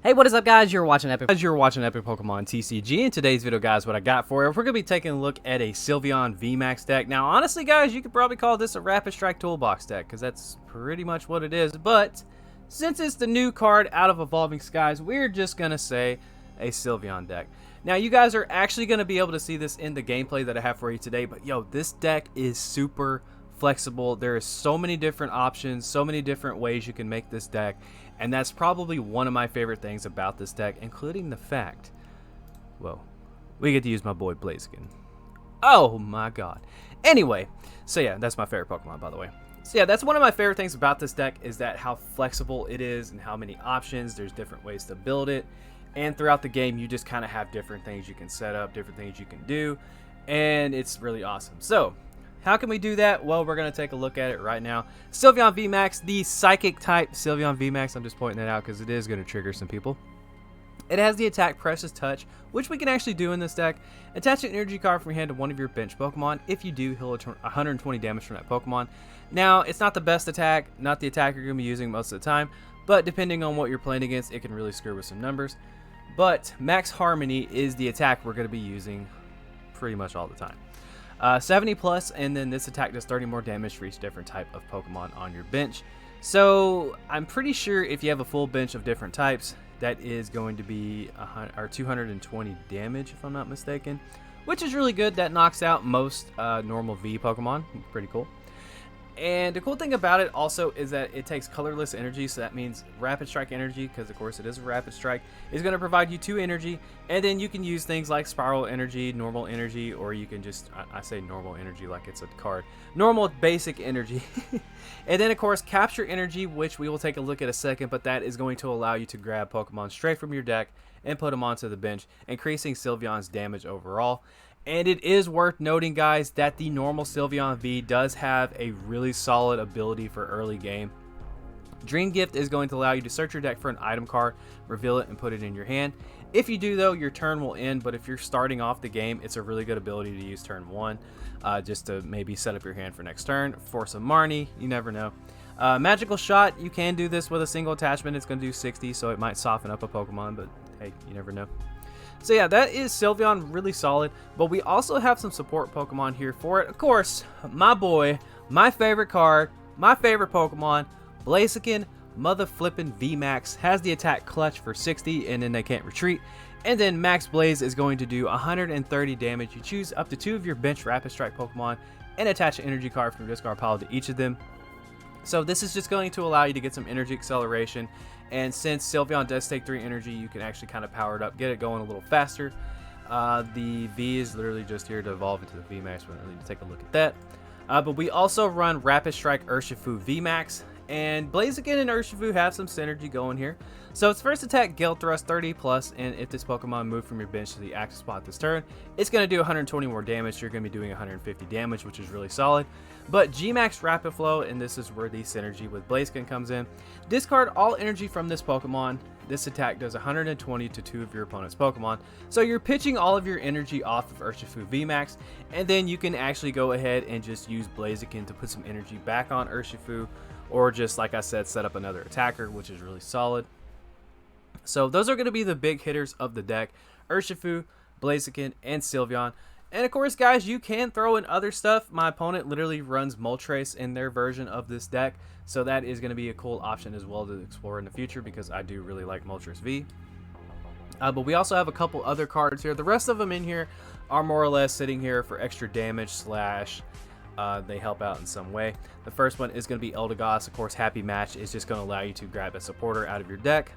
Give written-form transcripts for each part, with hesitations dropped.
Hey, what is up, guys? You're watching Epic Pokemon TCG. In today's video, guys, what I got for you, we're going to be taking a look at a Sylveon Vmax deck. Now, honestly, guys, you could probably call this a Rapid Strike Toolbox deck, because that's pretty much what it is. But since it's the new card out of Evolving Skies, we're just going to say a Sylveon deck. Now, you guys are actually going to be able to see this in the gameplay that I have for you today. But, yo, this deck is super flexible. There are so many different options, so many different ways you can make this deck. And that's probably one of my favorite things about this deck, including the fact, well, we get to use my boy Blaziken. Oh my god. Anyway, so yeah, that's my favorite Pokemon, by the way. So yeah, that's one of my favorite things about this deck, is that how flexible it is and how many options. There's different ways to build it. And throughout the game, you just kind of have different things you can set up, different things you can do. And it's really awesome. So how can we do that? Well, we're going to take a look at it right now. Sylveon Vmax, the Psychic type Sylveon Vmax. I'm just pointing that out because it is going to trigger some people. It has the attack Precious Touch, which we can actually do in this deck. Attach an energy card from your hand to one of your bench Pokemon. If you do, heal 120 damage from that Pokemon. Now, it's not the best attack, not the attack you're going to be using most of the time, but depending on what you're playing against, it can really screw with some numbers. But Max Harmony is the attack we're going to be using pretty much all the time. 70 plus, and then this attack does 30 more damage for each different type of Pokemon on your bench. So I'm pretty sure if you have a full bench of different types, that is going to be 220 damage, if I'm not mistaken, which is really good. That knocks out most normal V Pokemon. Pretty cool. And the cool thing about it also is that it takes colorless energy, so that means Rapid Strike energy, because of course it is a Rapid Strike, is going to provide you 2 energy, and then you can use things like Spiral Energy, Normal Energy, or you can just, I say Normal Energy like it's a card, Normal Basic Energy. And then of course Capture Energy, which we will take a look at a second, but that is going to allow you to grab Pokemon straight from your deck and put them onto the bench, increasing Sylveon's damage overall. And it is worth noting, guys, that the normal Sylveon V does have a really solid ability for early game. Dream Gift is going to allow you to search your deck for an item card, reveal it, and put it in your hand. If you do, though, your turn will end, but if you're starting off the game, it's a really good ability to use turn 1, just to maybe set up your hand for next turn. For some Marnie, you never know. Magical Shot, you can do this with a single attachment. It's going to do 60, so it might soften up a Pokemon, but hey, you never know. So yeah, that is Sylveon, really solid, but we also have some support Pokemon here for it. Of course, my boy, my favorite card, my favorite Pokemon, Blaziken Mother Flippin' Vmax, has the attack Clutch for 60, and then they can't retreat. And then Max Blaze is going to do 130 damage. You choose up to 2 of your bench Rapid Strike Pokemon and attach an energy card from your discard pile to each of them. So this is just going to allow you to get some energy acceleration. And since Sylveon does take 3 energy, you can actually kind of power it up, get it going a little faster. The V is literally just here to evolve into the Vmax. We don't need to take a look at that. But we also run Rapid Strike Urshifu Vmax. And Blaziken and Urshifu have some synergy going here. So its first attack, Gale Thrust 30 plus, and if this Pokemon moved from your bench to the active spot this turn, it's going to do 120 more damage. You're going to be doing 150 damage, which is really solid. But Gmax Rapid Flow, and this is where the synergy with Blaziken comes in. Discard all energy from this Pokemon. This attack does 120 to 2 of your opponent's Pokemon. So you're pitching all of your energy off of Urshifu Vmax, and then you can actually go ahead and just use Blaziken to put some energy back on Urshifu, or just, like I said, set up another attacker, which is really solid. So those are going to be the big hitters of the deck: Urshifu, Blaziken, and Sylveon. And of course, guys, you can throw in other stuff. My opponent literally runs Moltres in their version of this deck, so that is going to be a cool option as well to explore in the future, because I do really like Moltres V. But we also have a couple other cards here. The rest of them in here are more or less sitting here for extra damage slash they help out in some way. The first one is going to be Eldegoss. Of course, Happy Match is just going to allow you to grab a supporter out of your deck.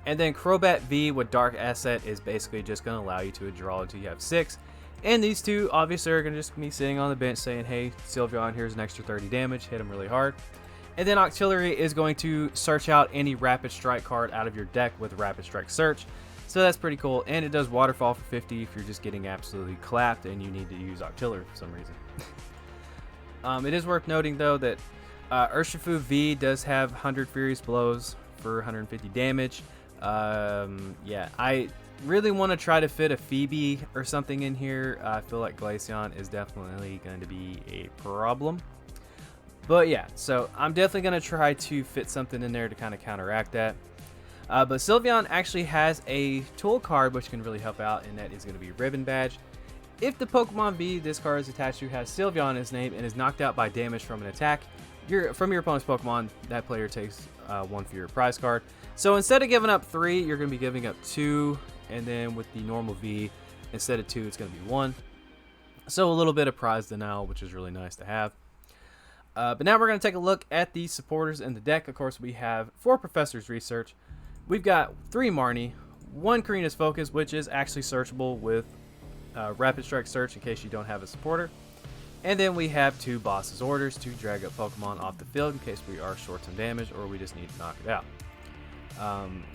And then Crobat V with Dark Asset is basically just going to allow you to draw until you have 6. And these two obviously are going to just be sitting on the bench saying, hey, Sylveon, here's an extra 30 damage. Hit him really hard. And then Octillery is going to search out any Rapid Strike card out of your deck with Rapid Strike Search. So that's pretty cool. And it does Waterfall for 50 if you're just getting absolutely clapped and you need to use Octillery for some reason. It is worth noting, though, that Urshifu V does have 100 Furious Blows for 150 damage. Yeah, I really want to try to fit a Phoebe or something in here. I feel like Glaceon is definitely going to be a problem. But yeah, so I'm definitely going to try to fit something in there to kind of counteract that. But Sylveon actually has a tool card which can really help out, and that is going to be Ribbon Badge. If the Pokemon V this card is attached to has Sylveon in his name and is knocked out by damage from an attack from your opponent's Pokemon, that player takes 1 for your prize card. So instead of giving up 3, you're going to be giving up 2, and then with the normal V, instead of 2, it's going to be 1. So a little bit of prize denial, which is really nice to have. But now we're going to take a look at the supporters in the deck. Of course, we have 4 Professor's Research. We've got 3 Marnie, 1 Karina's Focus, which is actually searchable with Rapid Strike Search in case you don't have a supporter. And then we have 2 Boss's Orders to drag up Pokemon off the field in case we are short some damage or we just need to knock it out.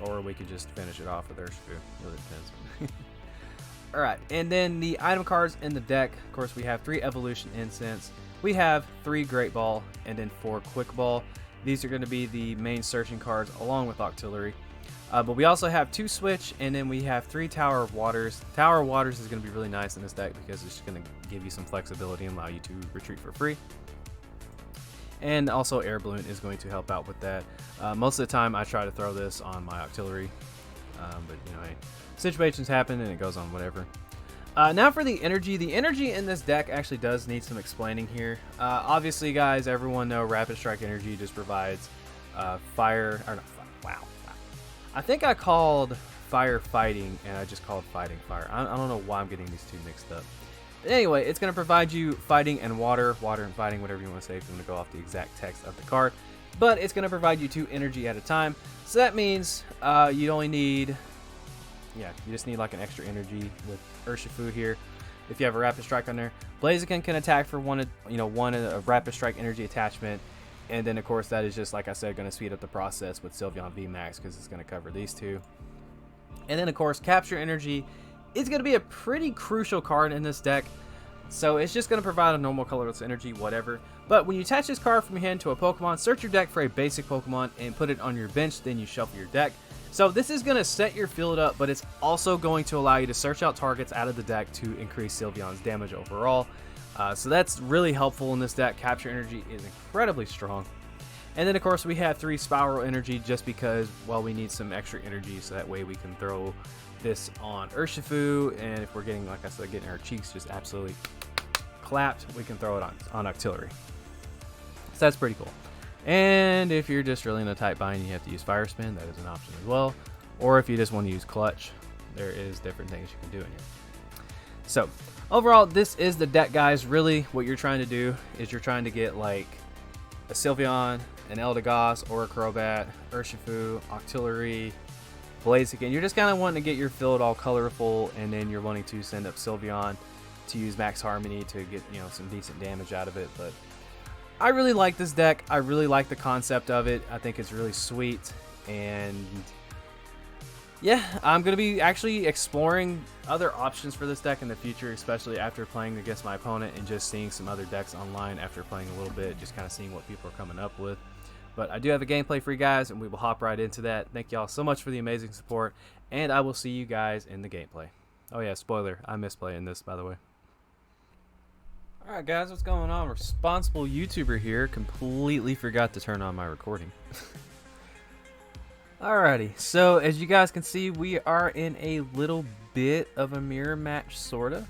Or we can just finish it off with Urshifu. Really depends. Alright, and then the item cards in the deck. Of course, we have 3 Evolution Incense. We have 3 Great Ball and then 4 Quick Ball. These are going to be the main searching cards along with Octillery. But we also have 2 Switch, and then we have 3 Tower of Waters. Tower of Waters is going to be really nice in this deck because it's going to give you some flexibility and allow you to retreat for free. And also Air Balloon is going to help out with that. Most of the time I try to throw this on my Octillery, but you know, hey, situations happen and it goes on whatever. Now for the energy. The energy in this deck actually does need some explaining here. Obviously, guys, everyone know Rapid Strike Energy just provides fire, or not, wow. I think I called fire fighting, and I just called fighting fire. I don't know why I'm getting these 2 mixed up. But anyway, it's going to provide you fighting and water and fighting, whatever you want to say if you want to go off the exact text of the card. But it's going to provide you 2 energy at a time. So that means you only need, you just need like an extra energy with Urshifu here. If you have a Rapid Strike on there, Blaziken can attack for one Rapid Strike energy attachment. And then, of course, that is just, like I said, going to speed up the process with Sylveon Vmax because it's going to cover these 2. And then, of course, Capture Energy is going to be a pretty crucial card in this deck. So it's just going to provide a normal colorless energy, whatever. But when you attach this card from your hand to a Pokemon, search your deck for a basic Pokemon and put it on your bench. Then you shuffle your deck. So this is going to set your field up, but it's also going to allow you to search out targets out of the deck to increase Sylveon's damage overall. So that's really helpful in this deck. Capture Energy is incredibly strong. And then, of course, we have 3 Spiral Energy just because, well, we need some extra energy so that way we can throw this on Urshifu. And if we're getting, like I said, getting our cheeks just absolutely clapped, we can throw it on Octillery. So that's pretty cool. And if you're just really in a tight bind, you have to use Fire Spin. That is an option as well. Or if you just want to use Clutch, there is different things you can do in here. So overall, this is the deck, guys. Really, what you're trying to do is you're trying to get like a Sylveon, an Eldegoss, or a Crobat, Urshifu, Octillery, Blaziken. You're just kind of wanting to get your field all colorful, and then you're wanting to send up Sylveon to use Max Harmony to get, you know, some decent damage out of it. But I really like this deck. I really like the concept of it. I think it's really sweet, and yeah, I'm going to be actually exploring other options for this deck in the future, especially after playing against my opponent and just seeing some other decks online after playing a little bit, just kind of seeing what people are coming up with. But I do have a gameplay for you guys, and we will hop right into that. Thank y'all so much for the amazing support, and I will see you guys in the gameplay. Oh yeah, spoiler, I miss playing this, by the way. Alright guys, what's going on? Responsible YouTuber here. Completely forgot to turn on my recording. Alrighty, so as you guys can see, we are in a little bit of a mirror match, sorta,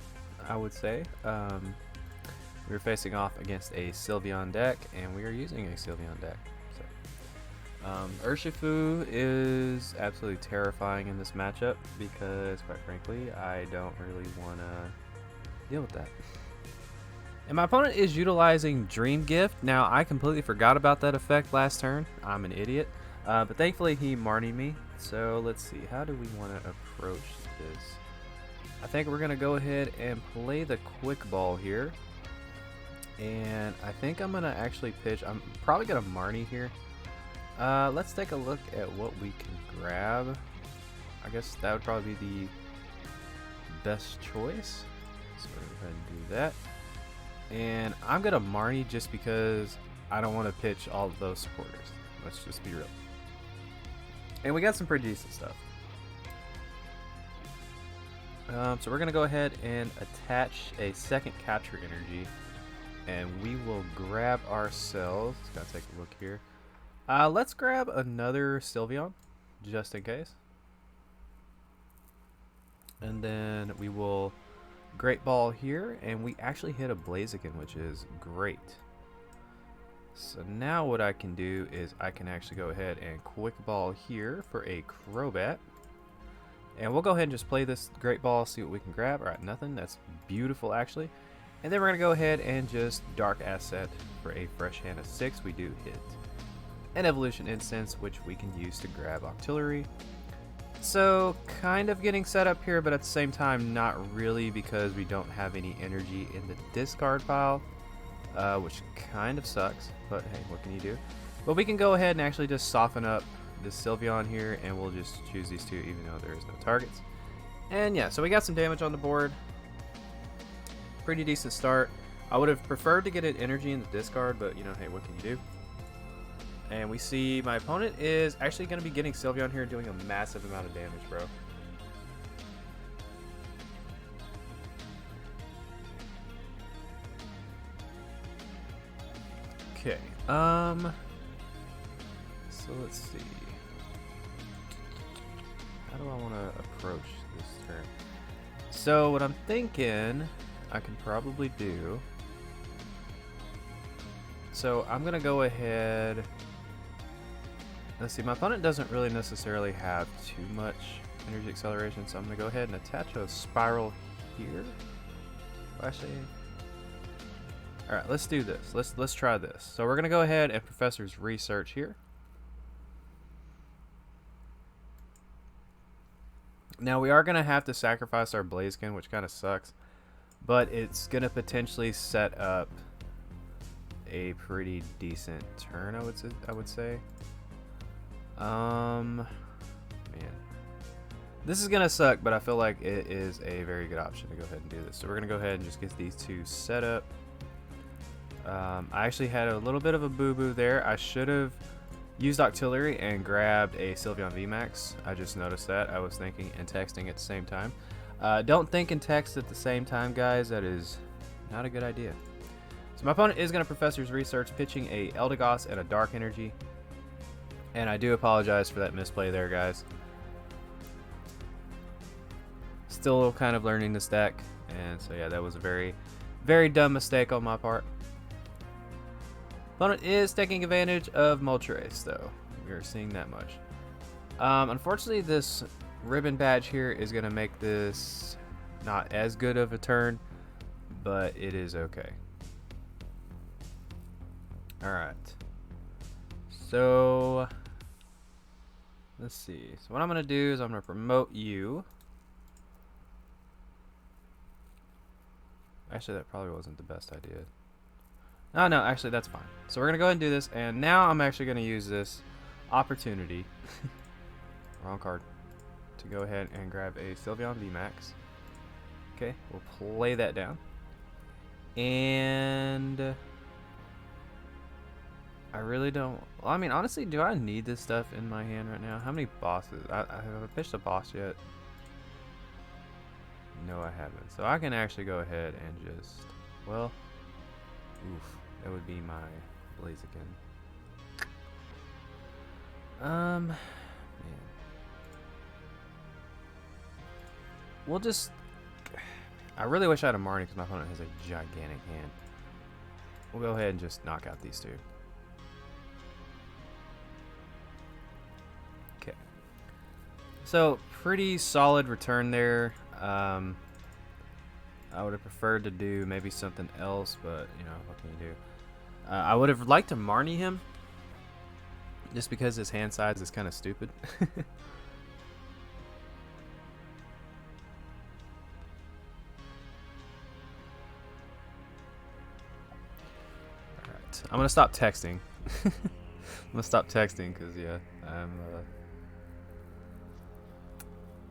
I would say. We're facing off against a Sylveon deck, and we are using a Sylveon deck. So, Urshifu is absolutely terrifying in this matchup because, quite frankly, I don't really want to deal with that. And my opponent is utilizing Dream Gift. Now, I completely forgot about that effect last turn. I'm an idiot. But thankfully he Marnied me. So let's see, how do we want to approach this? I think we're going to go ahead and play the Quick Ball here. And I think I'm going to actually pitch. I'm probably going to Marnie here. Let's take a look at what we can grab. I guess that would probably be the best choice. So we're going to go ahead and do that. And I'm going to Marnie just because I don't want to pitch all of those supporters. Let's just be real. And we got some pretty decent stuff. So we're going to go ahead and attach a second Capture Energy. And we will grab ourselves. Gotta take a look here. Let's grab another Sylveon. just in case. And then we will Great Ball here, and we actually hit a Blaziken, which is great. So now what I can do is I can actually go ahead and Quick Ball here for a Crobat. And we'll go ahead and just play this Great Ball, see what we can grab. Alright, nothing. That's beautiful, actually. And then we're going to go ahead and just Dark Asset for a Fresh Hand of 6. We do hit an Evolution Instance, which we can use to grab Octillery. So, kind of getting set up here, but at the same time, not really, because we don't have any energy in the discard pile, which kind of sucks, but hey, what can you do? But we can go ahead and actually just soften up this Sylveon here, and we'll just choose these two, even though there is no targets. And yeah, so we got some damage on the board. Pretty decent start. I would have preferred to get an energy in the discard, but you know, hey, what can you do? And we see my opponent is actually going to be getting Sylveon here, doing a massive amount of damage, bro. Okay, so let's see. How do I want to approach this turn? So what I'm thinking I can probably do, so I'm going to go ahead. Let's see, my opponent doesn't really necessarily have too much energy acceleration, so I'm going to go ahead and attach a spiral here. Actually, alright, let's do this. Let's try this. So we're going to go ahead and Professor's Research here. Now we are going to have to sacrifice our Blaziken, which kind of sucks, but it's going to potentially set up a pretty decent turn, I would say. Man, this is gonna suck, but I feel like it is a very good option to go ahead and do this. So we're gonna go ahead and just get these two set up. I actually had a little bit of a boo-boo there. I should have used Octillery and grabbed a Sylveon Vmax. I just noticed that. I was thinking and texting at the same time. Don't think and text at the same time, guys. That is not a good idea. So my opponent is gonna Professor's Research, pitching a Eldegoss and a Dark Energy. And I do apologize for that misplay there, guys. Still kind of learning this deck. And so yeah, that was a very, very dumb mistake on my part. Opponent is taking advantage of Moltres, though. We are seeing that much. Unfortunately, this ribbon badge here is going to make this not as good of a turn, but it is okay. Alright. So let's see. So what I'm going to do is I'm going to promote you. Actually, that probably wasn't the best idea. Oh, no, actually, that's fine. So we're going to go ahead and do this. And now I'm actually going to use this opportunity. Wrong card. To go ahead and grab a Sylveon Vmax. Okay, we'll play that down. And I really don't. Well, I mean, honestly, do I need this stuff in my hand right now? How many bosses? Have I pitched a boss yet? No, I haven't. So I can actually go ahead and just, well, oof, that would be my Blaziken. Man. We'll just, I really wish I had a Marnie because my opponent has a gigantic hand. We'll go ahead and just knock out these two. Okay. So, pretty solid return there. I would have preferred to do maybe something else, but, you know, what can you do? I would have liked to Marnie him, just because his hand size is kind of stupid. Alright, I'm going to stop texting. I'm going to stop texting because, yeah, I'm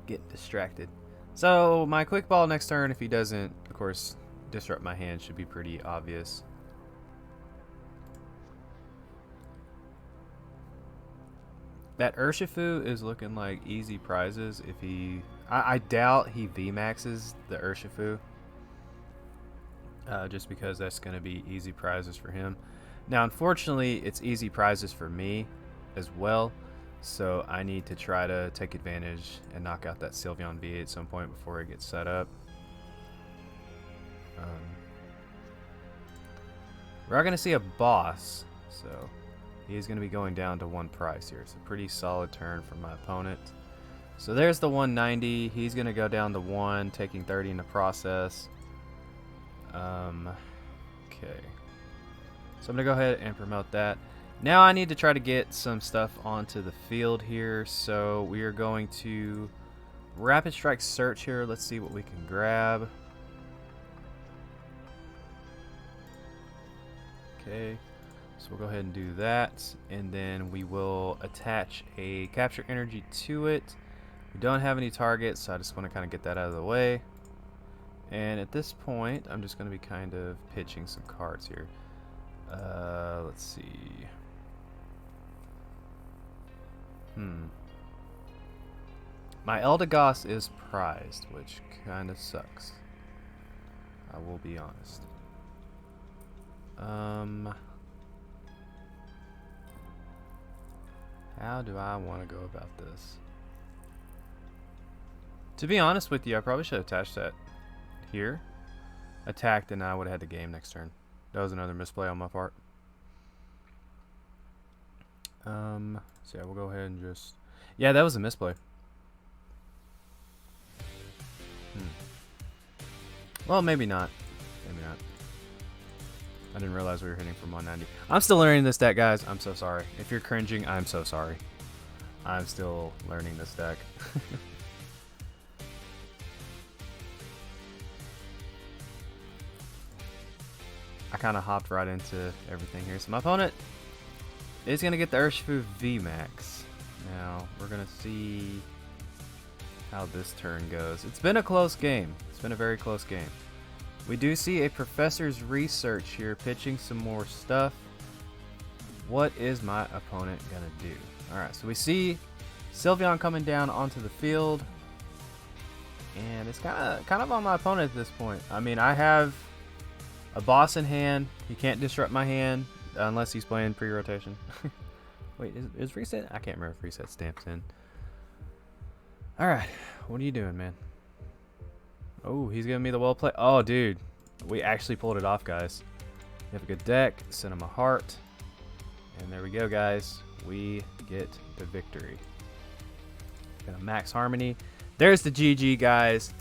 getting distracted. So, my quick ball next turn, if he doesn't, of course, disrupt my hand, should be pretty obvious. That Urshifu is looking like easy prizes if he... I doubt he VMAXes the Urshifu. Just because that's going to be easy prizes for him. Now, unfortunately, it's easy prizes for me as well. So I need to try to take advantage and knock out that Sylveon V at some point before it gets set up. We're going to see a boss, so he's going to be going down to 1 price here. It's a pretty solid turn for my opponent. So there's the 190. He's going to go down to 1, taking 30 in the process. Okay. So I'm going to go ahead and promote that. Now I need to try to get some stuff onto the field here. So we are going to Rapid Strike search here. Let's see what we can grab. Okay, so we'll go ahead and do that, and then we will attach a capture energy to it. We don't have any targets, so I just want to kind of get that out of the way. And at this point, I'm just going to be kind of pitching some cards here. Let's see. My Eldegoss is prized, which kind of sucks. I will be honest. How do I want to go about this? To be honest with you, I probably should have attached that here. Attacked, and I would have had the game next turn. That was another misplay on my part. So yeah, we'll go ahead and just... Yeah, that was a misplay. Well, maybe not. Maybe not. I didn't realize we were hitting from 190. I'm still learning this deck, guys. I'm so sorry. If you're cringing, I'm so sorry. I'm still learning this deck. I kind of hopped right into everything here. So my opponent is going to get the Urshifu Vmax. Now, we're going to see how this turn goes. It's been a close game. It's been a very close game. We do see a Professor's Research here pitching some more stuff. What is my opponent going to do? Alright, so we see Sylveon coming down onto the field. And it's kind of on my opponent at this point. I mean, I have a boss in hand. He can't disrupt my hand unless he's playing pre-rotation. Wait, is reset? I can't remember if reset stamps in. Alright, what are you doing, man? Oh, he's giving me the well play. Oh, dude. We actually pulled it off, guys. We have a good deck. Send him a heart. And there we go, guys. We get the victory. Got a max harmony. There's the GG, guys.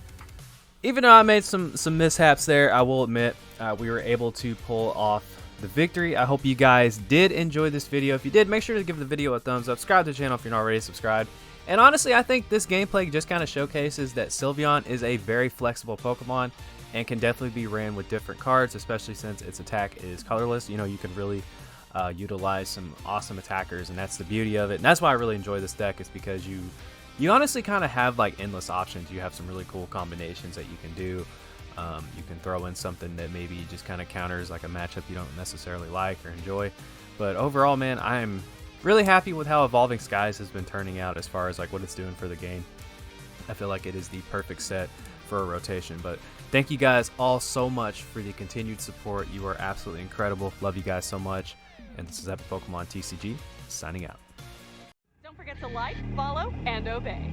Even though I made some mishaps there, I will admit we were able to pull off the victory. I hope you guys did enjoy this video. If you did, make sure to give the video a thumbs up. Subscribe to the channel if you're not already subscribed. And honestly, I think this gameplay just kind of showcases that Sylveon is a very flexible Pokemon and can definitely be ran with different cards, especially since its attack is colorless. You know, you can really utilize some awesome attackers, and that's the beauty of it. And that's why I really enjoy this deck, is because you honestly kind of have like endless options. You have some really cool combinations that you can do. You can throw in something that maybe just kind of counters like a matchup you don't necessarily like or enjoy. But overall, man, I'm really happy with how Evolving Skies has been turning out as far as like what it's doing for the game. I feel like it is the perfect set for a rotation. But thank you guys all so much for the continued support. You are absolutely incredible. Love you guys so much. And this is Epic Pokemon TCG signing out. Don't forget to like, follow, and obey.